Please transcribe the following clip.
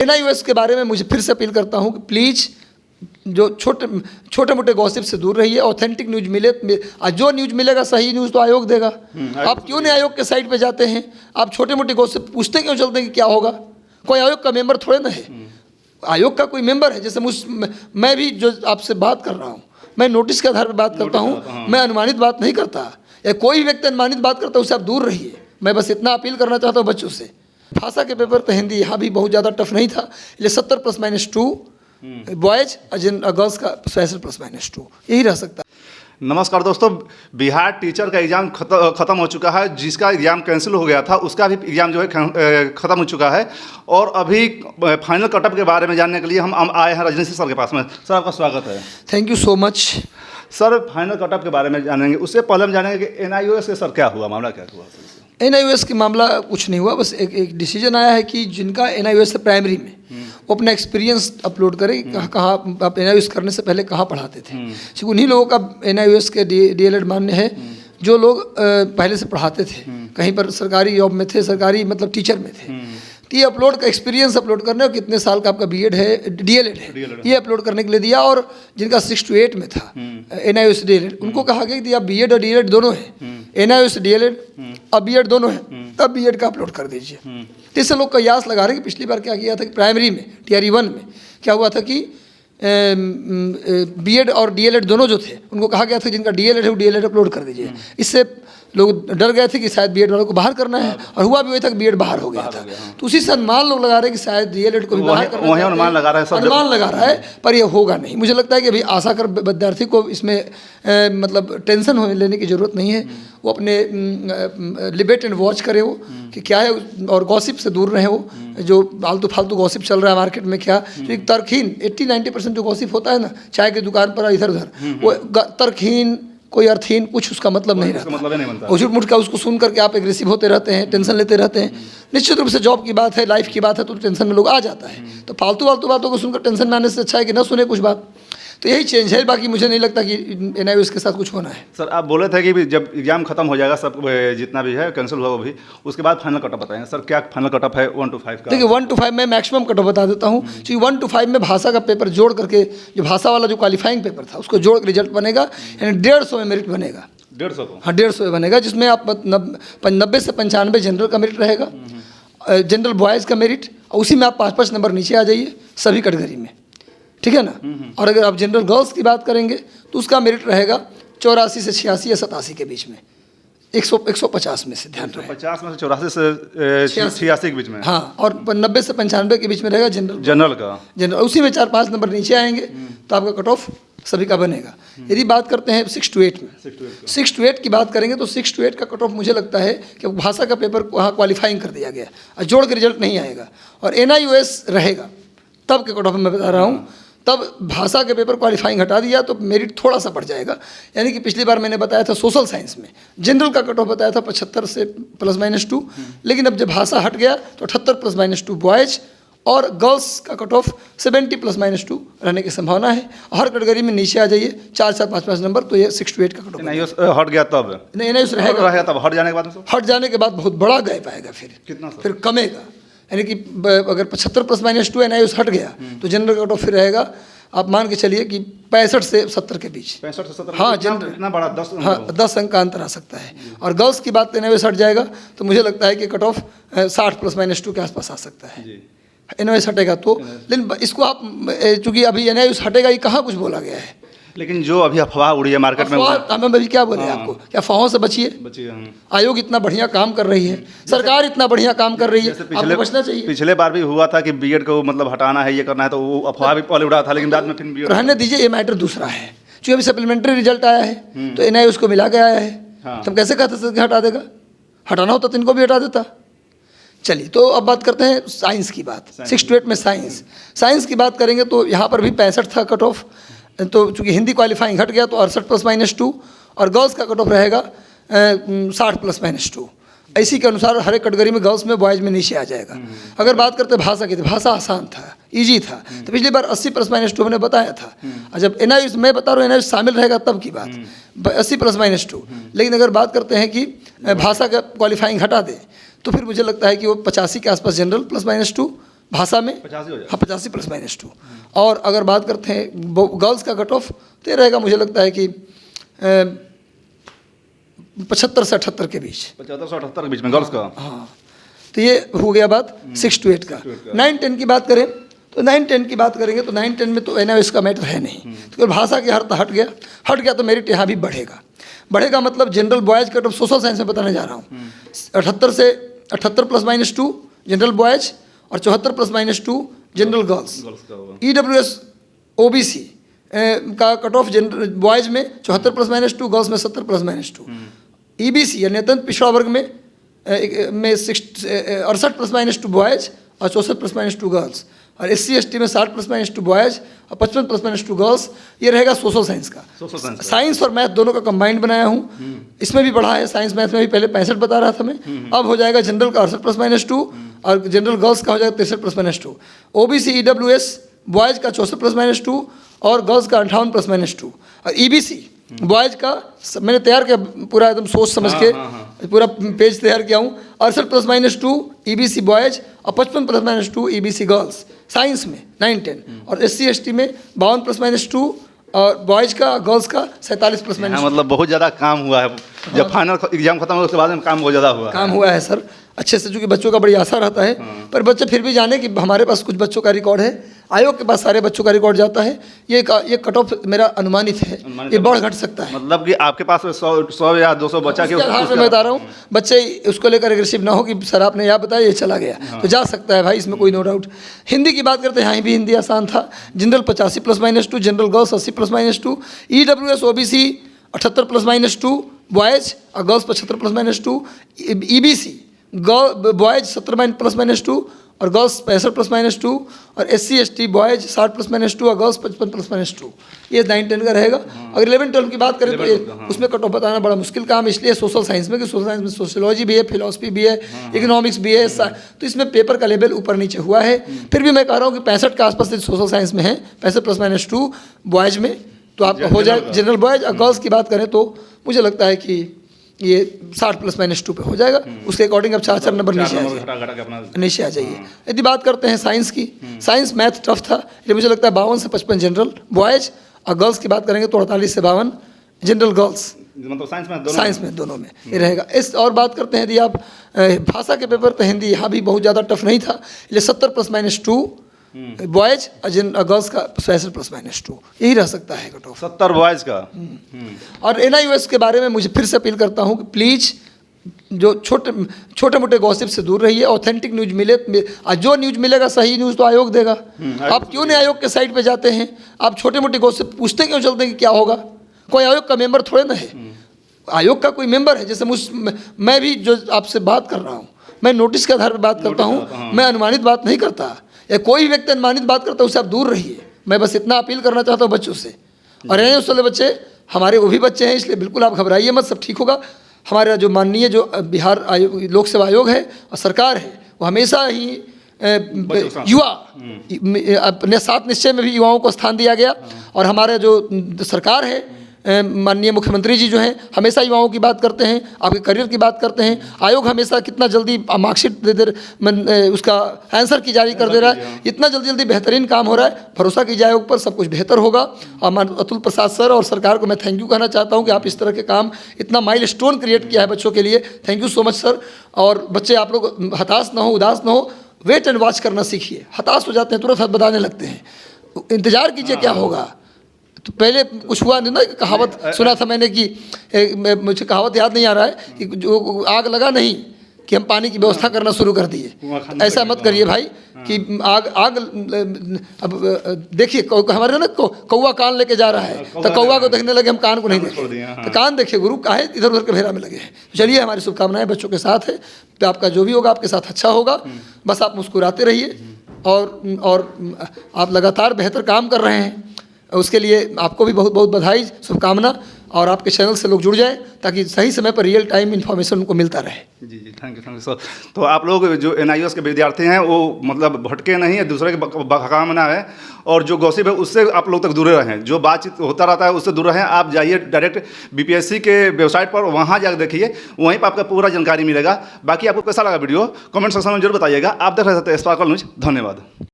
NIOS के बारे में मुझे फिर से अपील करता हूँ कि प्लीज़ जो छोटे मोटे गॉसिप से दूर रहिए, ऑथेंटिक न्यूज़ मिले। जो न्यूज़ मिलेगा सही न्यूज़ तो आयोग देगा। आप क्यों नहीं आयोग के साइट पे जाते हैं? आप छोटे मोटे गॉसिप पूछते क्यों चलते हैं कि क्या होगा? कोई आयोग का मेंबर थोड़े ना है। आयोग का कोई मेंबर है, जैसे मैं भी जो आपसे बात कर रहा हूँ, मैं नोटिस के आधार पर बात करता हूँ, मैं अनुमानित बात नहीं करता। या कोई व्यक्ति अनुमानित बात करता है उससे आप दूर रहिए। मैं बस इतना अपील करना चाहता हूँ बच्चों से। भाषा के पेपर तो हिंदी यहाँ भी बहुत ज़्यादा टफ नहीं था, इसलिए 70 +-2 बॉयज़, गर्ल्स का स्पेशल +-2 यही रह सकता है। नमस्कार दोस्तों, बिहार टीचर का एग्ज़ाम ख़त्म हो चुका है। जिसका एग्ज़ाम कैंसिल हो गया था उसका भी एग्ज़ाम जो है ख़त्म हो चुका है। और अभी फाइनल कटअप के बारे में जानने के लिए हम आए हैं रजनीश सर के पास में। सर, आपका स्वागत है। Thank you so much. Sir, final cutoff के बारे में जानेंगे, उससे पहले हम जानेंगे कि NIOS के सर क्या हुआ, मामला क्या हुआ? NIOS की मामला कुछ नहीं हुआ, बस एक डिसीजन आया है कि जिनका NIOS है प्राइमरी में, वो अपना एक्सपीरियंस अपलोड करें। कहाँ आप NIOS करने से पहले कहाँ पढ़ाते थे। क्योंकि उन्हीं लोगों का NIOS के DLED मान्य है जो लोग पहले से पढ़ाते थे, कहीं पर सरकारी जॉब में थे, सरकारी मतलब टीचर में थे। तो ये अपलोड का एक्सपीरियंस अपलोड करने और कितने साल का आपका BEd है, DLED है, ये अपलोड करने के लिए दिया। और जिनका 6 to 8 में था NIOS DLED, उनको कहा गया कि आप BEd और DLED दोनों है, NIOS DLED अब BEd दोनों है, तब BEd का अपलोड कर दीजिए। तो इससे लोग कयास लगा रहे हैं कि पिछली बार क्या किया था कि प्राइमरी में TRE 1 में क्या हुआ था कि BEd और DLED दोनों जो थे उनको कहा गया था जिनका DLED है वो DLED अपलोड कर दीजिए। इससे लोग डर गए थे कि शायद BEd वालों को बाहर करना है, और हुआ भी वही था कि BEd बाहर हो गया था। तो उसी से अनुमान लोग लगा रहे हैं कि शायद DLED को भी बाहर करना है, अनुमान लगा रहा है, पर ये होगा नहीं। मुझे लगता है कि अभी आशा कर विद्यार्थी को इसमें मतलब टेंशन लेने की ज़रूरत नहीं है। वो अपने लिबेट एंड वॉच करे वो कि क्या है, और गॉसिप से दूर रहे वो जो फालतू गॉसिप चल रहा है मार्केट में। क्या एक तर्कहीन 80-90% जो गॉसिप होता है ना, चाय की दुकान पर इधर उधर, वो तर्कहीन, कोई अर्थहीन, कुछ उसका मतलब नहीं रहता। और झूठ मूठ का उसको सुन करके आप एग्रेसिव होते रहते हैं, टेंशन लेते रहते हैं। निश्चित रूप से जॉब की बात है, लाइफ की बात है, तो टेंशन में लोग आ जाता है। तो फालतू बातों को सुनकर टेंशन में आने से अच्छा है कि ना सुने कुछ बात। तो यही चेंज है, बाकी मुझे नहीं लगता कि NIOS के साथ कुछ होना है। सर, आप बोले थे कि जब एग्जाम खत्म हो जाएगा, सब जितना भी है कैंसिल हुआ वो भी, उसके बाद फाइनल कटअप बताएंगे। सर, क्या फाइनल कटअप है 1 to 5 का? देखिए 1 to 5 में मैक्सिमम कटअप बता देता हूँ। क्योंकि 1 to 5 में भाषा का पेपर जोड़ करके, जो भाषा वाला जो क्वालिफाइंग पेपर था उसको जोड़ कर रिजल्ट बनेगा, यानी 150 में मेरिट बनेगा। 150 को? हाँ, 150 में बनेगा, जिसमें आप 90 से 95 जनरल का मेरिट रहेगा, जनरल बॉयज़ का मेरिट, और उसी में आप 5-5 नंबर नीचे आ जाइए सभी कैटेगरी में, ठीक है ना। और अगर आप जनरल गर्ल्स की बात करेंगे तो उसका मेरिट रहेगा 84 से 86 या 87 के बीच में, 150 में से, ध्यान रहे 50 में से 84 से 86 के बीच में। हाँ, और 90 से 95 के बीच में रहेगा जनरल का। उसी में 4-5 नंबर नीचे आएंगे तो आपका कट ऑफ सभी का बनेगा। यदि बात करते हैं 6 to 8 में, 6 to 8 की बात करेंगे तो 6 to 8 का कट ऑफ मुझे लगता है कि भाषा का पेपर वहाँ क्वालिफाइंग कर दिया गया और जोड़ के रिजल्ट नहीं आएगा, और NIOS रहेगा तब के कट ऑफ मैं बता रहा हूँ। तब भाषा के पेपर क्वालिफाइंग हटा दिया तो मेरिट थोड़ा सा बढ़ जाएगा। यानी कि पिछली बार मैंने बताया था सोशल साइंस में जनरल का कट ऑफ बताया था 75 से +-2, लेकिन अब जब भाषा हट गया तो 78 +-2 बॉयज़, और गर्ल्स का कट ऑफ 70 +-2 रहने की संभावना है। हर कैटेगरी में नीचे आ जाइए 4-4, 5-5 नंबर, तो ये 6 to 8 का कट ऑफ। NIOS हट गया तब? नहीं, NIOS रहेगा तब। हट जाने के बाद? हट जाने के बाद बहुत बड़ा गैप आएगा, फिर कितना सर? फिर कमेगा। यानी कि अगर 75 +-2 NIOS हट गया तो जनरल का कट ऑफ फिर रहेगा, आप मान के चलिए कि 65 से 70 के बीच। 65 से 70? हाँ, जनरल इतना बड़ा 10? हाँ, 10 अंक का अंतर आ सकता है। और गर्ल्स की बात NIOS हट जाएगा तो मुझे लगता है कि कट ऑफ 60 +-2 के आसपास आ सकता है। NIOS हटेगा तो, लेकिन इसको आप चूँकि अभी NIOS हटेगा, ये कहाँ कुछ बोला गया है। लेकिन जो अभी अफवाह उड़ी है मार्केट में, हमें अभी क्या बोले आपको, क्या अफवाहों से बचिए। आयोग इतना बढ़िया काम कर रही है, सरकार इतना बढ़िया काम कर रही है, आपको बचना चाहिए। पिछले बार भी हुआ था कि BEd को मतलब हटाना है, ये करना है, तो वो अफवाह भी पहले उड़ा था, लेकिन बाद में फिर BEd रहने दीजिए। ये मैटर दूसरा है, क्योंकि अभी सप्लीमेंट्री रिजल्ट आया है तो NIOS को मिला के आया है। तब कैसे कहते थे कि हटा देगा? हटाना होता तो इनको भी हटा देता। चलिए, तो अब बात करते हैं साइंस की बात। 6 to 8 में साइंस की बात करेंगे तो यहाँ पर भी 65 था कट ऑफ। तो चूँकि हिंदी क्वालिफाइंग हट गया तो 68 +-2, और गर्ल्स का कट ऑफ रहेगा 60 +-2। इसी के अनुसार हर एक कैटेगरी में गर्ल्स में बॉयज़ में नीचे आ जाएगा। अगर बात करते हैं भाषा की तो भाषा आसान था, इजी था। तो पिछली बार 80 +-2 मैंने बताया था, और जब NIOS मैं बता रहा हूँ NIOS शामिल रहेगा तब की बात, 80 +-2। लेकिन अगर बात करते हैं कि भाषा का क्वालिफाइंग हटा दें तो फिर मुझे लगता है कि वो 85 के आसपास जनरल +-2, भाषा में 85 हो जाए। हाँ 85 ±2। और अगर बात करते हैं गर्ल्स का कट ऑफ तो ये रहेगा मुझे लगता है कि 75 से 78 के बीच। 75 से 78 के बीच में गर्ल्स का। हाँ तो ये हो गया बात 6 to 8 का। 9-10 की बात करें तो 9-10 की बात करेंगे तो 9-10 में तो NIOS का मैटर है नहीं, तो भाषा के हट गया तो मेरिट यहाँ भी बढ़ेगा मतलब general boys cut off social science में बताने जा रहा हूँ 78 से 78 ±2 जनरल बॉयज़ और 74 ±2 जनरल गर्ल्स। EWS OBC का कट ऑफ जनरल बॉयज़ में 74 ±2, गर्ल्स में 70 ±2। EBC यानी अत्यंत पिछड़ा वर्ग में 68 ±2 बॉयज़ और 64 ±2 गर्ल्स, और SC ST में 60 ±2 बॉयज़ और 55 +2 गर्ल्स। ये रहेगा सोशल साइंस का। साइंस और मैथ दोनों का कंबाइंड बनाया हूँ, इसमें भी बढ़ा है। साइंस मैथ में भी पहले 65 बता रहा था मैं, अब हो जाएगा जनरल का 68 +2 और जनरल गर्ल्स का हो जाएगा 63 +2। OBC EWS बॉयज़ का 64 +2 और गर्ल्स का 58 +2। और EBC बॉयज़ का मैंने तैयार किया पूरा एकदम सोच समझ के पूरा पेज तैयार किया हूँ। 68 +2 EBC बॉयज़ और 55 +2 EBC गर्ल्स साइंस में 9-10, और SC ST में 52 +2 और बॉयज़ का गर्ल्स का 47 +2। मतलब बहुत ज़्यादा काम हुआ है। जब फाइनल एग्जाम खत्म हुआ उसके बाद में काम बहुत ज़्यादा हुआ है सर अच्छे से, चूँकि बच्चों का बड़ी आशा रहता है, पर बच्चे फिर भी जाने कि हमारे पास कुछ बच्चों का रिकॉर्ड है, आयोग के पास सारे बच्चों का रिकॉर्ड जाता है। ये कट ऑफ मेरा अनुमानित है, ये बढ़ घट सकता है। मतलब कि आपके पास 100 या 200 बच्चा के मैं बता रहा हूँ, बच्चे उसको लेकर एग्रेसिव ना हो कि सर आपने यह बताया ये चला गया, तो जा सकता है भाई, इसमें कोई नो डाउट। हिंदी की बात करते हैं, यहाँ भी हिंदी आसान था। General 85 ±2, general girls 80 +2, EWS OBC 78 +2 boys और गर्ल्स 75 +2, EBC बॉयज़ 70 +2 और गर्ल्स 65 +2, और SC ST बॉयज़ 60 +2 और गर्ल्स 55 +2। ये 9-10 का रहेगा। अगर 11-12 की बात करें तो उसमें कट ऑफ बताना बड़ा मुश्किल काम, इसलिए सोशल साइंस में कि सोशल साइंस में सोशियोलॉजी भी है, फिलॉसफी भी है, इकोनॉमिक्स भी है, तो इसमें पेपर का लेवल ऊपर नीचे हुआ है। फिर भी मैं कह रहा हूँ कि 65 के आसपास सोशल साइंस में है, 65 +2 बॉयज़ में, तो आपका हो जाए जनरल बॉयज़। और गर्ल्स की बात करें तो मुझे लगता है कि ये 60 +2 पे हो जाएगा। उसके अकॉर्डिंग अब 4 नंबर नीचे आ जाइए। यदि बात करते हैं साइंस की, साइंस मैथ टफ था, ये मुझे लगता है 52 से 55 जनरल बॉयज़, और गर्ल्स की बात करेंगे तो 48 से 52 जनरल गर्ल्स, मतलब साइंस में दोनों में ये रहेगा। इस और बात करते हैं यदि आप भाषा के पेपर पे, हिंदी यहाँ भी बहुत ज़्यादा टफ नहीं था, इसलिए 70 +2 बॉयज़ और गर्ल्स का 65 +2 यही रह सकता है कट ऑफ 70 बॉयज़ का। और NIOS के बारे में मुझे फिर से अपील करता हूँ कि प्लीज़ जो छोटे मोटे गॉसिप से दूर रहिए, ऑथेंटिक न्यूज़ मिले। जो न्यूज़ मिलेगा सही न्यूज़ तो आयोग देगा। आप क्यों नहीं आयोग के साइट पे जाते हैं? आप छोटे मोटे गॉसिप पूछते क्यों चलते हैं कि क्या होगा? कोई आयोग का मेंबर थोड़े ना है, आयोग का कोई मेंबर है। जैसे मैं भी जो आपसे बात कर रहा हूँ, मैं नोटिस के आधार पर बात करता हूँ, मैं अनुमानित बात नहीं करता, या कोई व्यक्ति अनुमानित बात करता है उससे आप दूर रहिए। मैं बस इतना अपील करना चाहता हूँ बच्चों से। और NIOS वाले बच्चे हमारे वो भी बच्चे हैं, इसलिए बिल्कुल आप घबराइए मत, सब ठीक होगा। हमारा जो माननीय जो बिहार आयोग, लोक सेवा आयोग है और सरकार है, वो हमेशा ही युवा अपने साथ निश्चय में भी युवाओं को स्थान दिया गया। और हमारे जो सरकार है, माननीय मुख्यमंत्री जी जो हैं, हमेशा युवाओं की बात करते हैं, आपके करियर की बात करते हैं। आयोग हमेशा कितना जल्दी मार्कशीट दे उसका आंसर की जारी कर दे रहा है, इतना जल्दी बेहतरीन काम हो रहा है। भरोसा कीजिए आयोग पर, सब कुछ बेहतर होगा। और अतुल प्रसाद सर और सरकार को मैं थैंक यू कहना चाहता हूँ कि आप इस तरह के काम, इतना माइलस्टोन क्रिएट किया है बच्चों के लिए। Thank you so much sir. और बच्चे आप लोग हताश ना हो, उदास ना हो, वेट एंड वॉच करना सीखिए। हताश हो जाते हैं, तुरंत हाथ बताने लगते हैं, इंतजार कीजिए क्या होगा। तो पहले कुछ हुआ नहीं ना, कहावत सुना था मैंने कि मुझे कहावत याद नहीं आ रहा है कि जो आग लगा नहीं कि हम पानी की व्यवस्था करना शुरू कर दिए। ऐसा मत करिए भाई कि आग अब देखिए हमारे ना कौवा कान लेके जा रहा है, तो कौवा को देखने लगे, हम कान को नहीं देखे, तो कान देखिए गुरु काहे इधर उधर के घेरा में लगे हैं। चलिए, हमारी शुभकामनाएं बच्चों के साथ है, तो आपका जो भी होगा आपके साथ अच्छा होगा। बस आप मुस्कुराते रहिए और आप लगातार बेहतर काम कर रहे हैं, उसके लिए आपको भी बहुत बहुत बधाई, शुभकामना। और आपके चैनल से लोग जुड़ जाए ताकि सही समय पर रियल टाइम इन्फॉर्मेशन उनको मिलता रहे। जी जी, थैंक यू सर। तो आप लोग जो NIOS के विद्यार्थी हैं वो मतलब भटके नहीं है, दूसरे के बहकावे में ना है, और जो गॉसिप है उससे आप लोग तक दूर रहें, जो बातचीत होता रहता है उससे दूर रहें। आप जाइए डायरेक्ट BPSC के वेबसाइट पर, वहाँ जाकर देखिए, वहीं पर आपका पूरा जानकारी मिलेगा। बाकी आपको कैसा लगा वीडियो कमेंट सेक्शन में जरूर बताइएगा। आप देख रहे थे स्पार्कल न्यूज। धन्यवाद।